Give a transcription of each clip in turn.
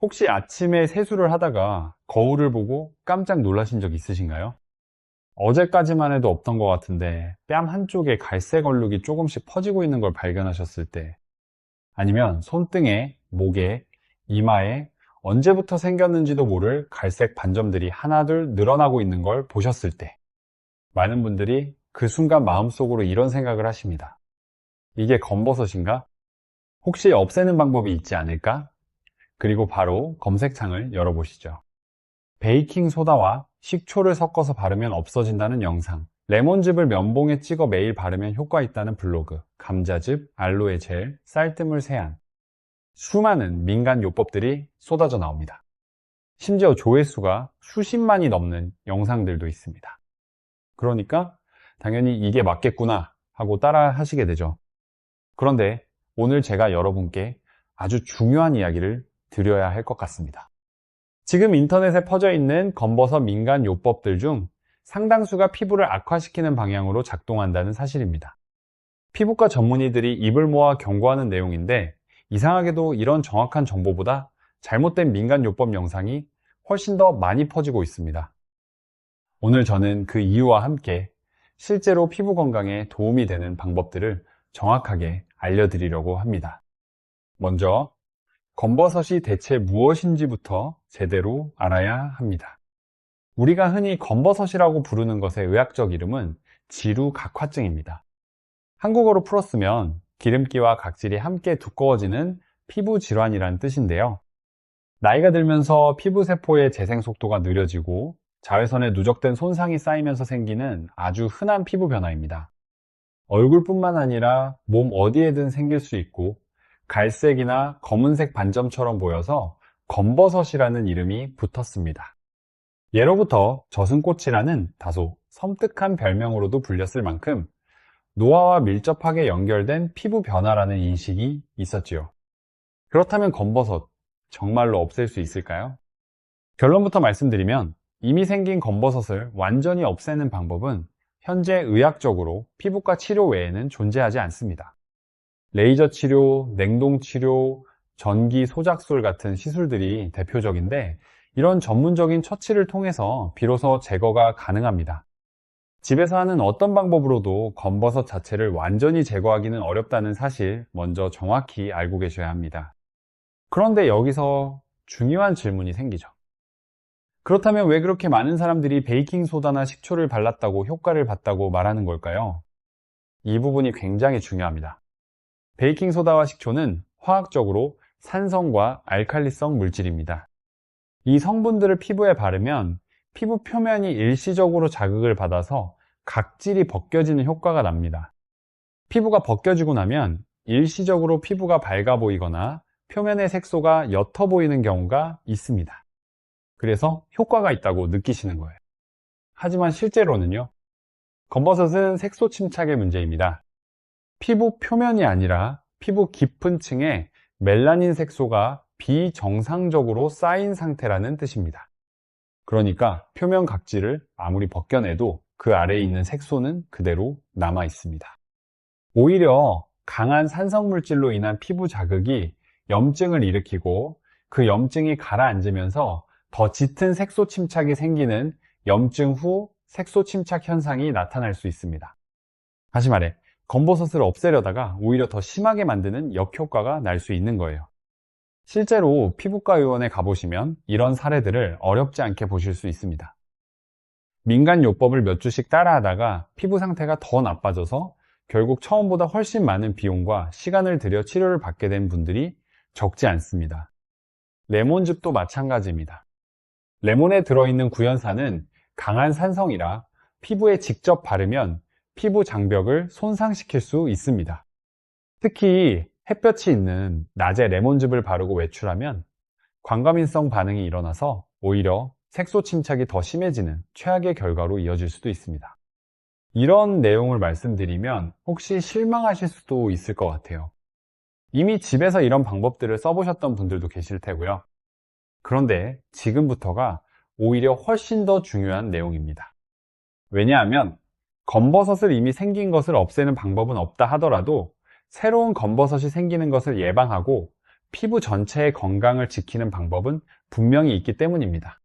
혹시 아침에 세수를 하다가 거울을 보고 깜짝 놀라신 적 있으신가요? 어제까지만 해도 없던 것 같은데 뺨 한쪽에 갈색 얼룩이 조금씩 퍼지고 있는 걸 발견하셨을 때, 아니면 손등에, 목에, 이마에 언제부터 생겼는지도 모를 갈색 반점들이 하나둘 늘어나고 있는 걸 보셨을 때, 많은 분들이 그 순간 마음속으로 이런 생각을 하십니다. 이게 검버섯인가? 혹시 없애는 방법이 있지 않을까? 그리고 바로 검색창을 열어보시죠. 베이킹 소다와 식초를 섞어서 바르면 없어진다는 영상, 레몬즙을 면봉에 찍어 매일 바르면 효과 있다는 블로그, 감자즙, 알로에 젤, 쌀뜨물 세안, 수많은 민간 요법들이 쏟아져 나옵니다. 심지어 조회수가 수십만이 넘는 영상들도 있습니다. 그러니까 당연히 이게 맞겠구나 하고 따라 하시게 되죠. 그런데 오늘 제가 여러분께 아주 중요한 이야기를 드려야 할 것 같습니다. 지금 인터넷에 퍼져 있는 검버섯 민간 요법들 중 상당수가 피부를 악화시키는 방향으로 작동한다는 사실입니다. 피부과 전문의들이 입을 모아 경고하는 내용인데, 이상하게도 이런 정확한 정보보다 잘못된 민간 요법 영상이 훨씬 더 많이 퍼지고 있습니다. 오늘 저는 그 이유와 함께 실제로 피부 건강에 도움이 되는 방법들을 정확하게 알려드리려고 합니다. 먼저 검버섯이 대체 무엇인지부터 제대로 알아야 합니다. 우리가 흔히 검버섯이라고 부르는 것의 의학적 이름은 지루각화증입니다. 한국어로 풀었으면 기름기와 각질이 함께 두꺼워지는 피부 질환이라는 뜻인데요. 나이가 들면서 피부 세포의 재생 속도가 느려지고 자외선에 누적된 손상이 쌓이면서 생기는 아주 흔한 피부 변화입니다. 얼굴뿐만 아니라 몸 어디에든 생길 수 있고, 갈색이나 검은색 반점처럼 보여서 검버섯이라는 이름이 붙었습니다. 예로부터 저승꽃이라는 다소 섬뜩한 별명으로도 불렸을 만큼 노화와 밀접하게 연결된 피부 변화라는 인식이 있었지요. 그렇다면 검버섯, 정말로 없앨 수 있을까요? 결론부터 말씀드리면, 이미 생긴 검버섯을 완전히 없애는 방법은 현재 의학적으로 피부과 치료 외에는 존재하지 않습니다. 레이저 치료, 냉동 치료, 전기 소작술 같은 시술들이 대표적인데, 이런 전문적인 처치를 통해서 비로소 제거가 가능합니다. 집에서 하는 어떤 방법으로도 검버섯 자체를 완전히 제거하기는 어렵다는 사실, 먼저 정확히 알고 계셔야 합니다. 그런데 여기서 중요한 질문이 생기죠. 그렇다면 왜 그렇게 많은 사람들이 베이킹소다나 식초를 발랐다고 효과를 봤다고 말하는 걸까요? 이 부분이 굉장히 중요합니다. 베이킹소다와 식초는 화학적으로 산성과 알칼리성 물질입니다. 이 성분들을 피부에 바르면 피부 표면이 일시적으로 자극을 받아서 각질이 벗겨지는 효과가 납니다. 피부가 벗겨지고 나면 일시적으로 피부가 밝아 보이거나 표면의 색소가 옅어 보이는 경우가 있습니다. 그래서 효과가 있다고 느끼시는 거예요. 하지만 실제로는요, 검버섯은 색소 침착의 문제입니다. 피부 표면이 아니라 피부 깊은 층에 멜라닌 색소가 비정상적으로 쌓인 상태라는 뜻입니다. 그러니까 표면 각질을 아무리 벗겨내도 그 아래에 있는 색소는 그대로 남아 있습니다. 오히려 강한 산성물질로 인한 피부 자극이 염증을 일으키고, 그 염증이 가라앉으면서 더 짙은 색소 침착이 생기는 염증 후 색소 침착 현상이 나타날 수 있습니다. 다시 말해, 검버섯을 없애려다가 오히려 더 심하게 만드는 역효과가 날 수 있는 거예요. 실제로 피부과 의원에 가보시면 이런 사례들을 어렵지 않게 보실 수 있습니다. 민간 요법을 몇 주씩 따라하다가 피부 상태가 더 나빠져서 결국 처음보다 훨씬 많은 비용과 시간을 들여 치료를 받게 된 분들이 적지 않습니다. 레몬즙도 마찬가지입니다. 레몬에 들어있는 구연산은 강한 산성이라 피부에 직접 바르면 피부 장벽을 손상시킬 수 있습니다. 특히 햇볕이 있는 낮에 레몬즙을 바르고 외출하면 광과민성 반응이 일어나서 오히려 색소 침착이 더 심해지는 최악의 결과로 이어질 수도 있습니다. 이런 내용을 말씀드리면 혹시 실망하실 수도 있을 것 같아요. 이미 집에서 이런 방법들을 써보셨던 분들도 계실 테고요. 그런데 지금부터가 오히려 훨씬 더 중요한 내용입니다. 왜냐하면 검버섯을 이미 생긴 것을 없애는 방법은 없다 하더라도 새로운 검버섯이 생기는 것을 예방하고 피부 전체의 건강을 지키는 방법은 분명히 있기 때문입니다.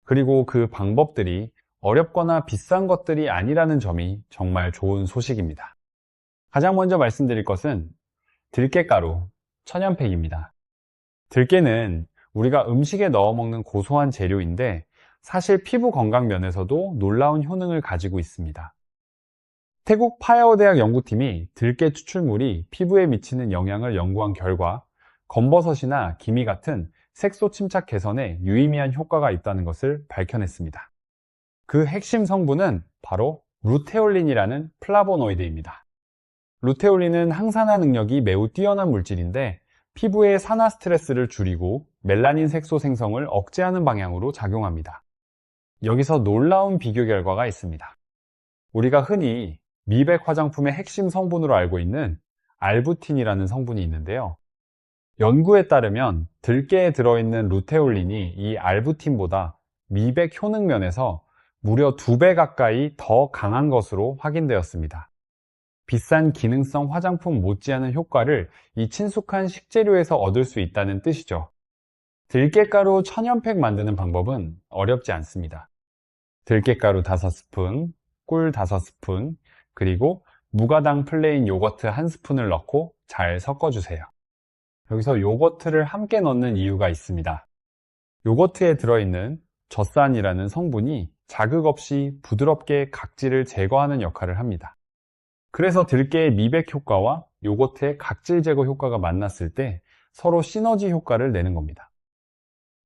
그리고 그 방법들이 어렵거나 비싼 것들이 아니라는 점이 정말 좋은 소식입니다. 가장 먼저 말씀드릴 것은 들깨가루, 천연팩입니다. 들깨는 우리가 음식에 넣어 먹는 고소한 재료인데 사실 피부 건강 면에서도 놀라운 효능을 가지고 있습니다. 태국 파야오 대학 연구팀이 들깨 추출물이 피부에 미치는 영향을 연구한 결과 검버섯이나 기미 같은 색소 침착 개선에 유의미한 효과가 있다는 것을 밝혀냈습니다. 그 핵심 성분은 바로 루테올린이라는 플라보노이드입니다. 루테올린은 항산화 능력이 매우 뛰어난 물질인데 피부의 산화 스트레스를 줄이고 멜라닌 색소 생성을 억제하는 방향으로 작용합니다. 여기서 놀라운 비교 결과가 있습니다. 우리가 흔히 미백 화장품의 핵심 성분으로 알고 있는 알부틴이라는 성분이 있는데요. 연구에 따르면 들깨에 들어있는 루테올린이 이 알부틴보다 미백 효능 면에서 무려 2배 가까이 더 강한 것으로 확인되었습니다. 비싼 기능성 화장품 못지않은 효과를 이 친숙한 식재료에서 얻을 수 있다는 뜻이죠. 들깨가루 천연팩 만드는 방법은 어렵지 않습니다. 들깨가루 5스푼, 꿀 5스푼, 그리고 무가당 플레인 요거트 1스푼을 넣고 잘 섞어주세요. 여기서 요거트를 함께 넣는 이유가 있습니다. 요거트에 들어있는 젖산이라는 성분이 자극 없이 부드럽게 각질을 제거하는 역할을 합니다. 그래서 들깨의 미백 효과와 요거트의 각질 제거 효과가 만났을 때 서로 시너지 효과를 내는 겁니다.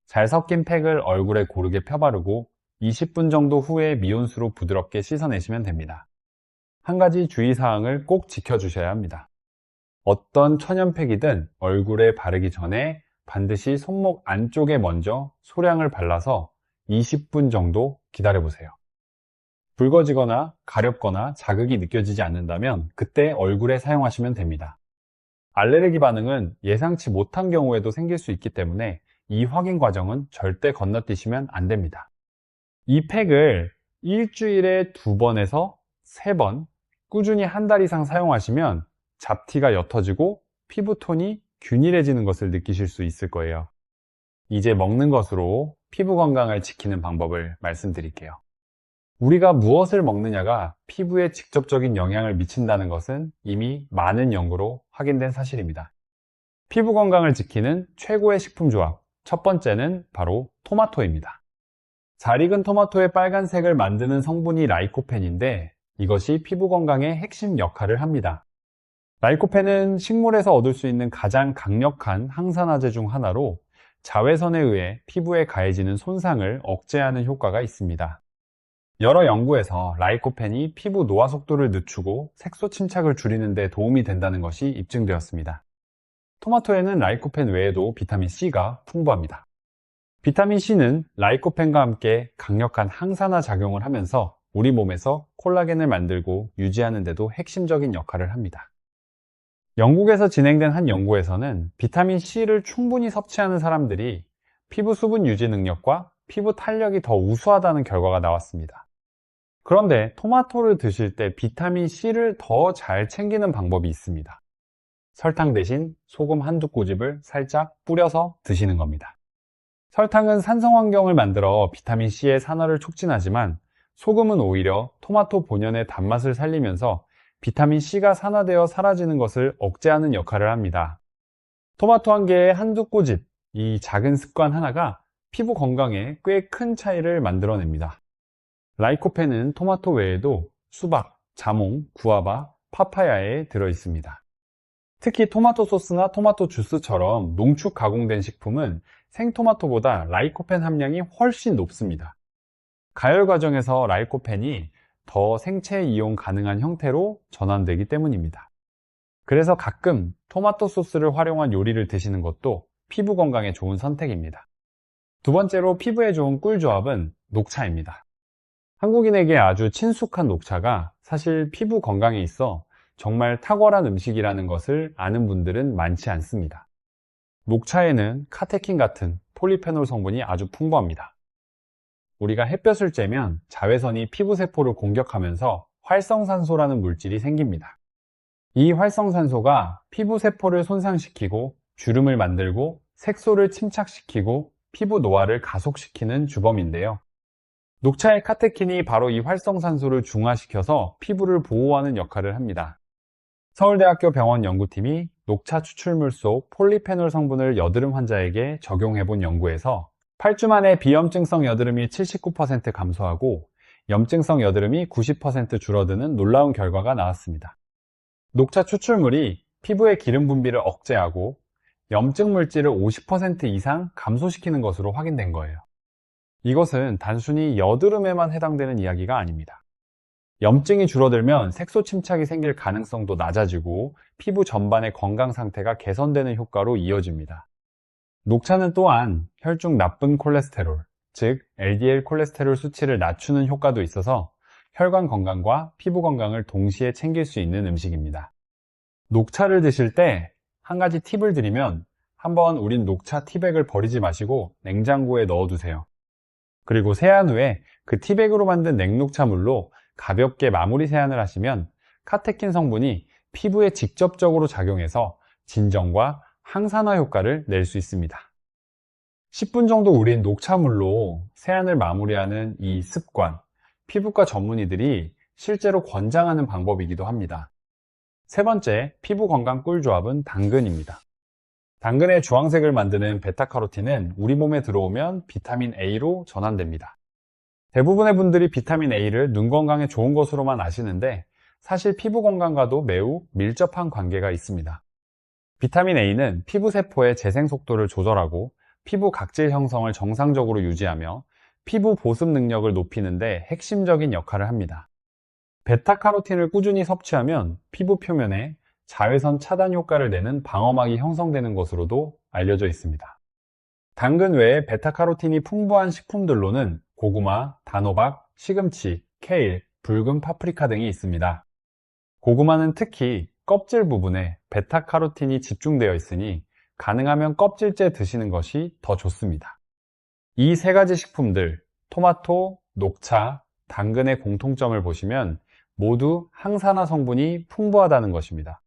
잘 섞인 팩을 얼굴에 고르게 펴바르고 20분 정도 후에 미온수로 부드럽게 씻어내시면 됩니다. 한 가지 주의사항을 꼭 지켜주셔야 합니다. 어떤 천연팩이든 얼굴에 바르기 전에 반드시 손목 안쪽에 먼저 소량을 발라서 20분 정도 기다려보세요. 붉어지거나 가렵거나 자극이 느껴지지 않는다면 그때 얼굴에 사용하시면 됩니다. 알레르기 반응은 예상치 못한 경우에도 생길 수 있기 때문에 이 확인 과정은 절대 건너뛰시면 안 됩니다. 이 팩을 일주일에 2번에서 3번 꾸준히 한 달 이상 사용하시면 잡티가 옅어지고 피부톤이 균일해지는 것을 느끼실 수 있을 거예요. 이제 먹는 것으로 피부 건강을 지키는 방법을 말씀드릴게요. 우리가 무엇을 먹느냐가 피부에 직접적인 영향을 미친다는 것은 이미 많은 연구로 확인된 사실입니다. 피부 건강을 지키는 최고의 식품 조합, 첫 번째는 바로 토마토입니다. 잘 익은 토마토의 빨간색을 만드는 성분이 라이코펜인데 이것이 피부 건강의 핵심 역할을 합니다. 라이코펜은 식물에서 얻을 수 있는 가장 강력한 항산화제 중 하나로 자외선에 의해 피부에 가해지는 손상을 억제하는 효과가 있습니다. 여러 연구에서 라이코펜이 피부 노화 속도를 늦추고 색소 침착을 줄이는 데 도움이 된다는 것이 입증되었습니다. 토마토에는 라이코펜 외에도 비타민C가 풍부합니다. 비타민C는 라이코펜과 함께 강력한 항산화 작용을 하면서 우리 몸에서 콜라겐을 만들고 유지하는 데도 핵심적인 역할을 합니다. 영국에서 진행된 한 연구에서는 비타민C를 충분히 섭취하는 사람들이 피부 수분 유지 능력과 피부 탄력이 더 우수하다는 결과가 나왔습니다. 그런데 토마토를 드실 때 비타민C를 더 잘 챙기는 방법이 있습니다. 설탕 대신 소금 한두 꼬집을 살짝 뿌려서 드시는 겁니다. 설탕은 산성 환경을 만들어 비타민C의 산화를 촉진하지만 소금은 오히려 토마토 본연의 단맛을 살리면서 비타민C가 산화되어 사라지는 것을 억제하는 역할을 합니다. 토마토 한 개에 한두 꼬집, 이 작은 습관 하나가 피부 건강에 꽤 큰 차이를 만들어냅니다. 라이코펜은 토마토 외에도 수박, 자몽, 구아바, 파파야에 들어있습니다. 특히 토마토 소스나 토마토 주스처럼 농축 가공된 식품은 생토마토보다 라이코펜 함량이 훨씬 높습니다. 가열 과정에서 라이코펜이 더 생체 이용 가능한 형태로 전환되기 때문입니다. 그래서 가끔 토마토 소스를 활용한 요리를 드시는 것도 피부 건강에 좋은 선택입니다. 두 번째로 피부에 좋은 꿀 조합은 녹차입니다. 한국인에게 아주 친숙한 녹차가 사실 피부 건강에 있어 정말 탁월한 음식이라는 것을 아는 분들은 많지 않습니다. 녹차에는 카테킨 같은 폴리페놀 성분이 아주 풍부합니다. 우리가 햇볕을 쬐면 자외선이 피부세포를 공격하면서 활성산소라는 물질이 생깁니다. 이 활성산소가 피부세포를 손상시키고 주름을 만들고 색소를 침착시키고 피부 노화를 가속시키는 주범인데요. 녹차의 카테킨이 바로 이 활성산소를 중화시켜서 피부를 보호하는 역할을 합니다. 서울대학교 병원 연구팀이 녹차 추출물 속 폴리페놀 성분을 여드름 환자에게 적용해본 연구에서 8주 만에 비염증성 여드름이 79% 감소하고 염증성 여드름이 90% 줄어드는 놀라운 결과가 나왔습니다. 녹차 추출물이 피부의 기름 분비를 억제하고 염증 물질을 50% 이상 감소시키는 것으로 확인된 거예요. 이것은 단순히 여드름에만 해당되는 이야기가 아닙니다. 염증이 줄어들면 색소 침착이 생길 가능성도 낮아지고 피부 전반의 건강 상태가 개선되는 효과로 이어집니다. 녹차는 또한 혈중 나쁜 콜레스테롤, 즉 LDL 콜레스테롤 수치를 낮추는 효과도 있어서 혈관 건강과 피부 건강을 동시에 챙길 수 있는 음식입니다. 녹차를 드실 때 한 가지 팁을 드리면, 한번 우린 녹차 티백을 버리지 마시고 냉장고에 넣어두세요. 그리고 세안 후에 그 티백으로 만든 냉녹차 물로 가볍게 마무리 세안을 하시면 카테킨 성분이 피부에 직접적으로 작용해서 진정과 항산화 효과를 낼 수 있습니다. 10분 정도 우린 녹차물로 세안을 마무리하는 이 습관, 피부과 전문의들이 실제로 권장하는 방법이기도 합니다. 세 번째, 피부 건강 꿀조합은 당근입니다. 당근의 주황색을 만드는 베타카로틴은 우리 몸에 들어오면 비타민 A로 전환됩니다. 대부분의 분들이 비타민 A를 눈 건강에 좋은 것으로만 아시는데 사실 피부 건강과도 매우 밀접한 관계가 있습니다. 비타민 A는 피부 세포의 재생 속도를 조절하고 피부 각질 형성을 정상적으로 유지하며 피부 보습 능력을 높이는 데 핵심적인 역할을 합니다. 베타카로틴을 꾸준히 섭취하면 피부 표면에 자외선 차단 효과를 내는 방어막이 형성되는 것으로도 알려져 있습니다. 당근 외에 베타카로틴이 풍부한 식품들로는 고구마, 단호박, 시금치, 케일, 붉은 파프리카 등이 있습니다. 고구마는 특히 껍질 부분에 베타카로틴이 집중되어 있으니 가능하면 껍질째 드시는 것이 더 좋습니다. 이 세 가지 식품들, 토마토, 녹차, 당근의 공통점을 보시면 모두 항산화 성분이 풍부하다는 것입니다.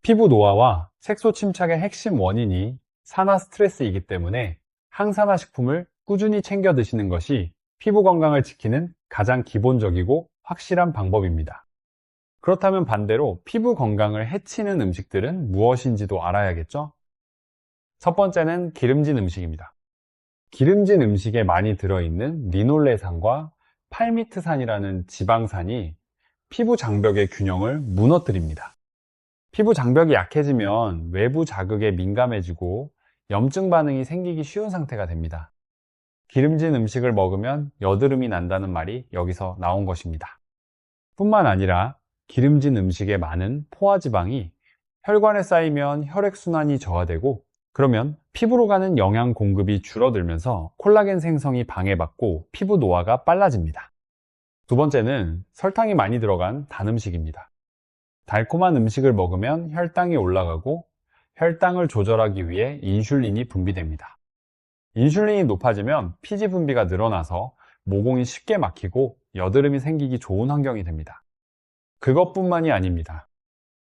피부 노화와 색소 침착의 핵심 원인이 산화 스트레스이기 때문에 항산화 식품을 꾸준히 챙겨 드시는 것이 피부 건강을 지키는 가장 기본적이고 확실한 방법입니다. 그렇다면 반대로 피부 건강을 해치는 음식들은 무엇인지도 알아야겠죠? 첫 번째는 기름진 음식입니다. 기름진 음식에 많이 들어있는 리놀레산과 팔미트산이라는 지방산이 피부 장벽의 균형을 무너뜨립니다. 피부 장벽이 약해지면 외부 자극에 민감해지고 염증 반응이 생기기 쉬운 상태가 됩니다. 기름진 음식을 먹으면 여드름이 난다는 말이 여기서 나온 것입니다. 뿐만 아니라 기름진 음식에 많은 포화지방이 혈관에 쌓이면 혈액순환이 저하되고, 그러면 피부로 가는 영양 공급이 줄어들면서 콜라겐 생성이 방해받고 피부 노화가 빨라집니다. 두 번째는 설탕이 많이 들어간 단 음식입니다. 달콤한 음식을 먹으면 혈당이 올라가고 혈당을 조절하기 위해 인슐린이 분비됩니다. 인슐린이 높아지면 피지 분비가 늘어나서 모공이 쉽게 막히고 여드름이 생기기 좋은 환경이 됩니다. 그것뿐만이 아닙니다.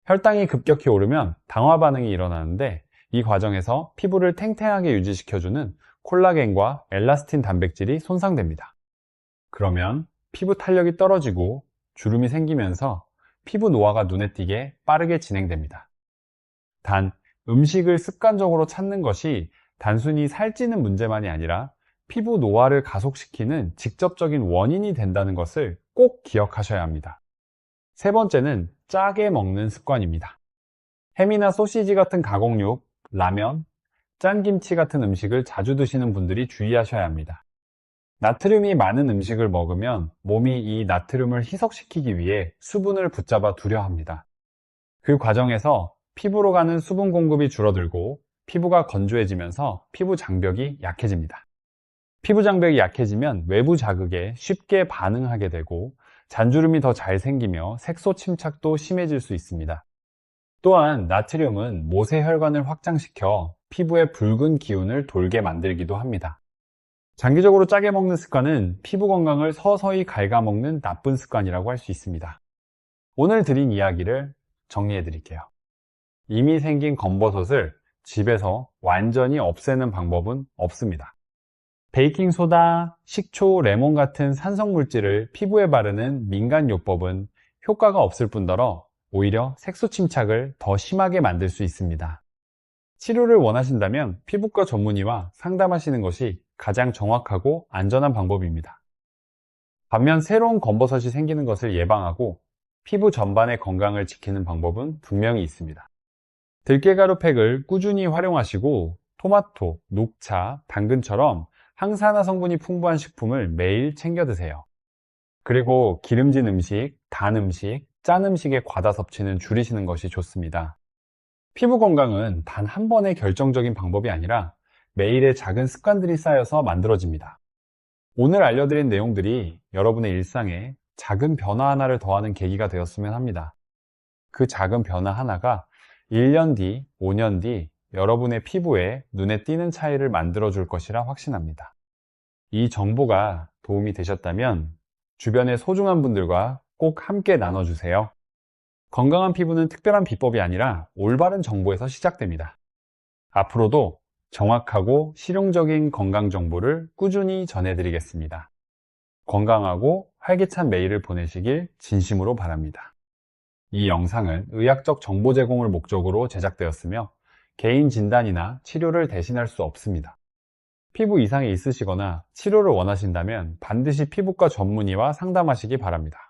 혈당이 급격히 오르면 당화 반응이 일어나는데 이 과정에서 피부를 탱탱하게 유지시켜주는 콜라겐과 엘라스틴 단백질이 손상됩니다. 그러면 피부 탄력이 떨어지고 주름이 생기면서 피부 노화가 눈에 띄게 빠르게 진행됩니다. 단, 음식을 습관적으로 찾는 것이 단순히 살찌는 문제만이 아니라 피부 노화를 가속시키는 직접적인 원인이 된다는 것을 꼭 기억하셔야 합니다. 세 번째는 짜게 먹는 습관입니다. 햄이나 소시지 같은 가공육, 라면, 짠김치 같은 음식을 자주 드시는 분들이 주의하셔야 합니다. 나트륨이 많은 음식을 먹으면 몸이 이 나트륨을 희석시키기 위해 수분을 붙잡아 두려 합니다. 그 과정에서 피부로 가는 수분 공급이 줄어들고 피부가 건조해지면서 피부 장벽이 약해집니다. 피부 장벽이 약해지면 외부 자극에 쉽게 반응하게 되고 잔주름이 더 잘 생기며 색소 침착도 심해질 수 있습니다. 또한 나트륨은 모세혈관을 확장시켜 피부의 붉은 기운을 돌게 만들기도 합니다. 장기적으로 짜게 먹는 습관은 피부 건강을 서서히 갉아먹는 나쁜 습관이라고 할 수 있습니다. 오늘 드린 이야기를 정리해 드릴게요. 이미 생긴 검버섯을 집에서 완전히 없애는 방법은 없습니다. 베이킹소다, 식초, 레몬 같은 산성물질을 피부에 바르는 민간요법은 효과가 없을 뿐더러 오히려 색소 침착을 더 심하게 만들 수 있습니다. 치료를 원하신다면 피부과 전문의와 상담하시는 것이 가장 정확하고 안전한 방법입니다. 반면 새로운 검버섯이 생기는 것을 예방하고 피부 전반의 건강을 지키는 방법은 분명히 있습니다. 들깨가루 팩을 꾸준히 활용하시고 토마토, 녹차, 당근처럼 항산화 성분이 풍부한 식품을 매일 챙겨 드세요. 그리고 기름진 음식, 단 음식, 짠 음식의 과다 섭취는 줄이시는 것이 좋습니다. 피부 건강은 단 한 번의 결정적인 방법이 아니라 매일의 작은 습관들이 쌓여서 만들어집니다. 오늘 알려드린 내용들이 여러분의 일상에 작은 변화 하나를 더하는 계기가 되었으면 합니다. 그 작은 변화 하나가 1년 뒤, 5년 뒤 여러분의 피부에 눈에 띄는 차이를 만들어줄 것이라 확신합니다. 이 정보가 도움이 되셨다면 주변의 소중한 분들과 꼭 함께 나눠주세요. 건강한 피부는 특별한 비법이 아니라 올바른 정보에서 시작됩니다. 앞으로도 정확하고 실용적인 건강 정보를 꾸준히 전해드리겠습니다. 건강하고 활기찬 매일을 보내시길 진심으로 바랍니다. 이 영상은 의학적 정보 제공을 목적으로 제작되었으며 개인 진단이나 치료를 대신할 수 없습니다. 피부 이상이 있으시거나 치료를 원하신다면 반드시 피부과 전문의와 상담하시기 바랍니다.